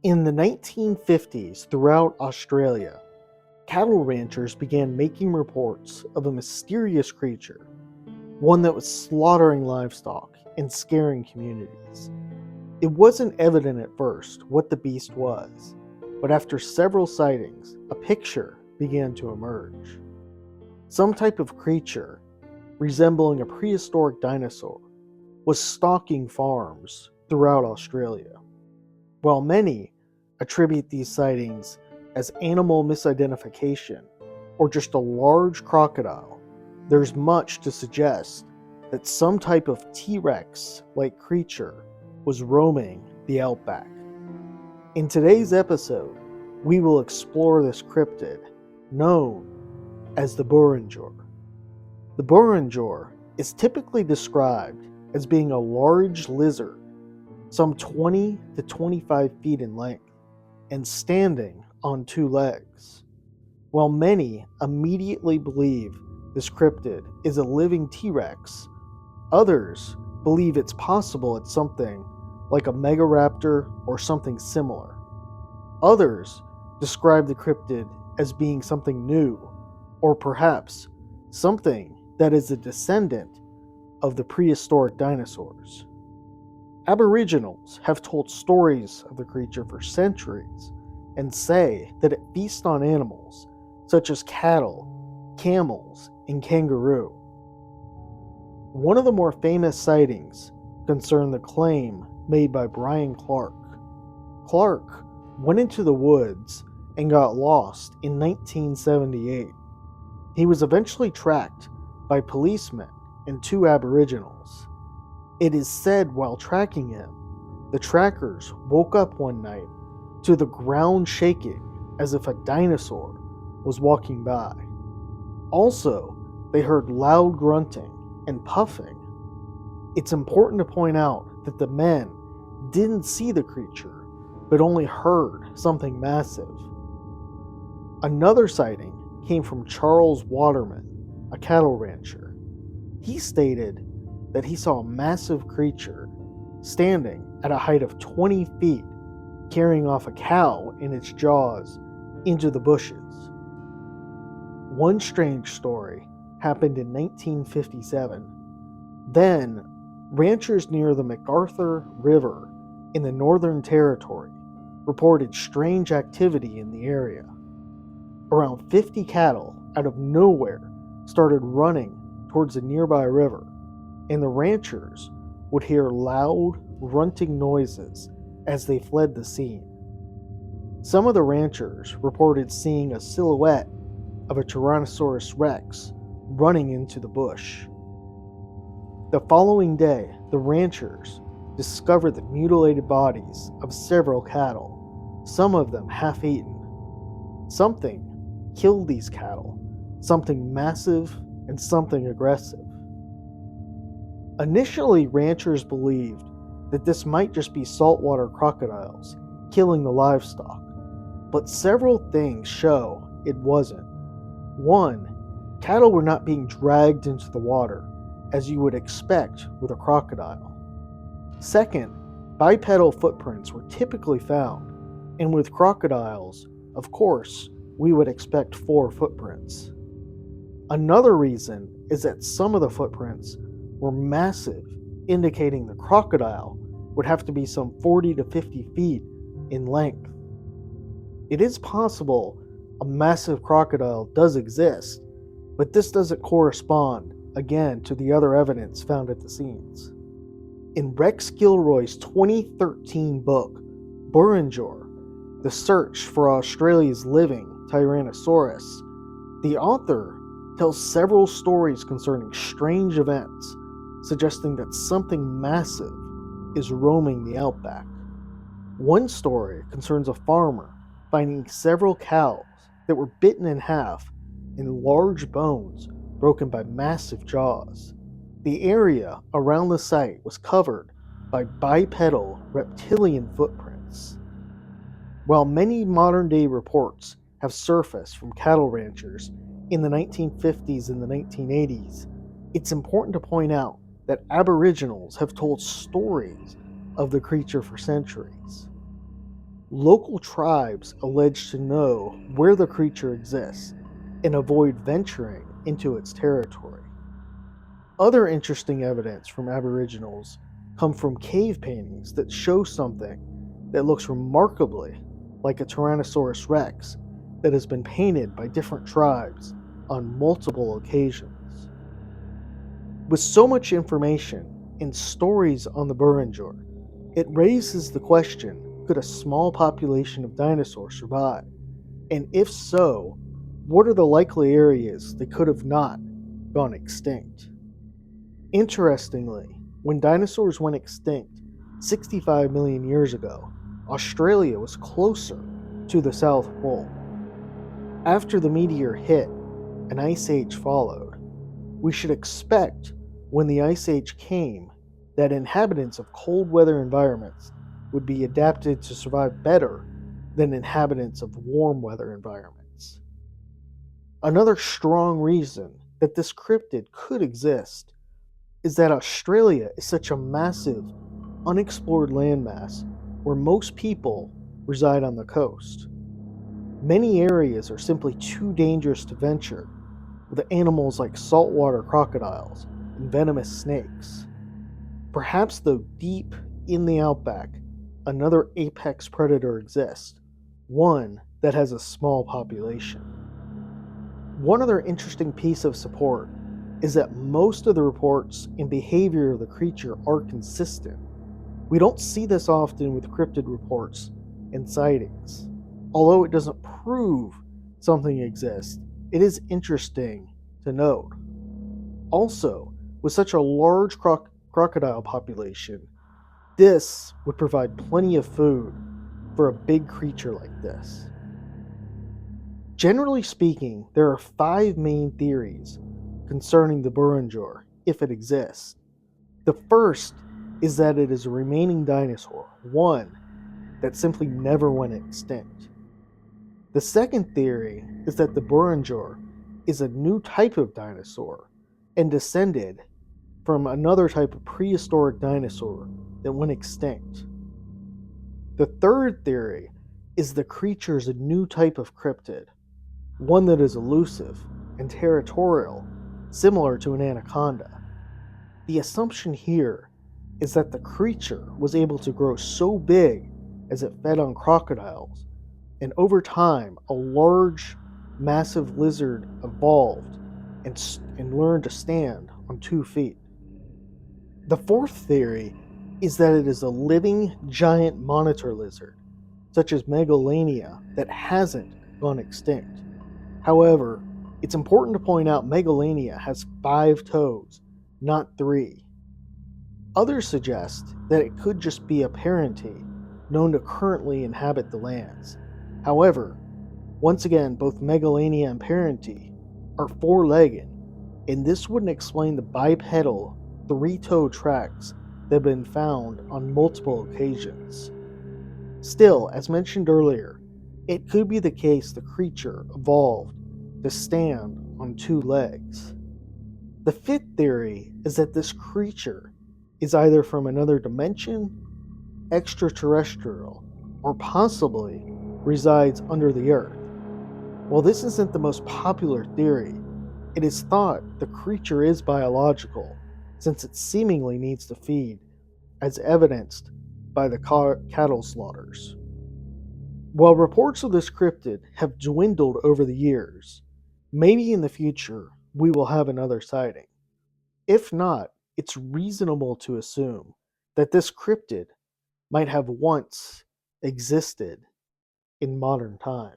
In the 1950s, throughout Australia, cattle ranchers began making reports of a mysterious creature, one that was slaughtering livestock and scaring communities. It wasn't evident at first what the beast was, but after several sightings, a picture began to emerge. Some type of creature, resembling a prehistoric dinosaur, was stalking farms throughout Australia. While many attribute these sightings as animal misidentification or just a large crocodile, there's much to suggest that some type of T-Rex-like creature was roaming the outback. In today's episode, we will explore this cryptid known as the Burrunjor. The Burrunjor is typically described as being a large lizard, some 20 to 25 feet in length, and standing on two legs. While many immediately believe this cryptid is a living T-Rex, others believe it's possible it's something like a megaraptor or something similar. Others describe the cryptid as being something new, or perhaps something that is a descendant of the prehistoric dinosaurs. Aboriginals have told stories of the creature for centuries and say that it feasts on animals such as cattle, camels, and kangaroo. One of the more famous sightings concerned the claim made by Brian Clark. Clark went into the woods and got lost in 1978. He was eventually tracked by policemen and two Aboriginals. It is said while tracking him, the trackers woke up one night to the ground shaking as if a dinosaur was walking by. Also, they heard loud grunting and puffing. It's important to point out that the men didn't see the creature, but only heard something massive. Another sighting came from Charles Waterman, a cattle rancher. He stated that he saw a massive creature standing at a height of 20 feet, carrying off a cow in its jaws into the bushes. One strange story happened in 1957. Then, ranchers near the MacArthur River in the Northern Territory reported strange activity in the area. Around 50 cattle out of nowhere started running towards the nearby river, and the ranchers would hear loud, grunting noises as they fled the scene. Some of the ranchers reported seeing a silhouette of a Tyrannosaurus rex running into the bush. The following day, the ranchers discovered the mutilated bodies of several cattle, some of them half-eaten. Something killed these cattle, something massive and something aggressive. Initially, ranchers believed that this might just be saltwater crocodiles killing the livestock, but several things show it wasn't. One, cattle were not being dragged into the water, as you would expect with a crocodile. Second, bipedal footprints were typically found, and with crocodiles, of course, we would expect 4 footprints. Another reason is that some of the footprints were massive, indicating the crocodile would have to be some 40 to 50 feet in length. It is possible a massive crocodile does exist, but this doesn't correspond, again, to the other evidence found at the scenes. In Rex Gilroy's 2013 book, Burrunjor, The Search for Australia's Living Tyrannosaurus, the author tells several stories concerning strange events, suggesting that something massive is roaming the outback. One story concerns a farmer finding several cows that were bitten in half and large bones broken by massive jaws. The area around the site was covered by bipedal reptilian footprints. While many modern-day reports have surfaced from cattle ranchers in the 1950s and the 1980s, it's important to point out that Aboriginals have told stories of the creature for centuries. Local tribes allege to know where the creature exists and avoid venturing into its territory. Other interesting evidence from Aboriginals come from cave paintings that show something that looks remarkably like a Tyrannosaurus rex that has been painted by different tribes on multiple occasions. With so much information and stories on the Burrunjor, it raises the question, could a small population of dinosaurs survive? And if so, what are the likely areas they could have not gone extinct? Interestingly, when dinosaurs went extinct 65 million years ago, Australia was closer to the South Pole. After the meteor hit, an ice age followed. We should expect, when the ice age came, that inhabitants of cold weather environments would be adapted to survive better than inhabitants of warm weather environments. Another strong reason that this cryptid could exist is that Australia is such a massive, unexplored landmass where most people reside on the coast. Many areas are simply too dangerous to venture, with animals like saltwater crocodiles and venomous snakes. Perhaps, though, deep in the outback, another apex predator exists, one that has a small population. One other interesting piece of support is that most of the reports and behavior of the creature are consistent. We don't see this often with cryptid reports and sightings. Although it doesn't prove something exists, it is interesting to note. Also, with such a large crocodile population, this would provide plenty of food for a big creature like this. Generally speaking, there are 5 main theories concerning the Burrunjor, if it exists. The first is that it is a remaining dinosaur, one that simply never went extinct. The second theory is that the Burrunjor is a new type of dinosaur and descended from another type of prehistoric dinosaur that went extinct. The third theory is the creature is a new type of cryptid, one that is elusive and territorial, similar to an anaconda. The assumption here is that the creature was able to grow so big as it fed on crocodiles, and over time, a large, massive lizard evolved and learned to stand on 2 feet. The fourth theory is that it is a living giant monitor lizard, such as Megalania, that hasn't gone extinct. However, it's important to point out Megalania has 5 toes, not 3. Others suggest that it could just be a parentee known to currently inhabit the lands. However, once again, both Megalania and parentee are 4-legged, and this wouldn't explain the bipedal 3-toe tracks that have been found on multiple occasions. Still, as mentioned earlier, it could be the case the creature evolved to stand on 2 legs. The fifth theory is that this creature is either from another dimension, extraterrestrial, or possibly resides under the earth. While this isn't the most popular theory, it is thought the creature is biological, since it seemingly needs to feed, as evidenced by the cattle slaughters. While reports of this cryptid have dwindled over the years, maybe in the future we will have another sighting. If not, it's reasonable to assume that this cryptid might have once existed in modern times.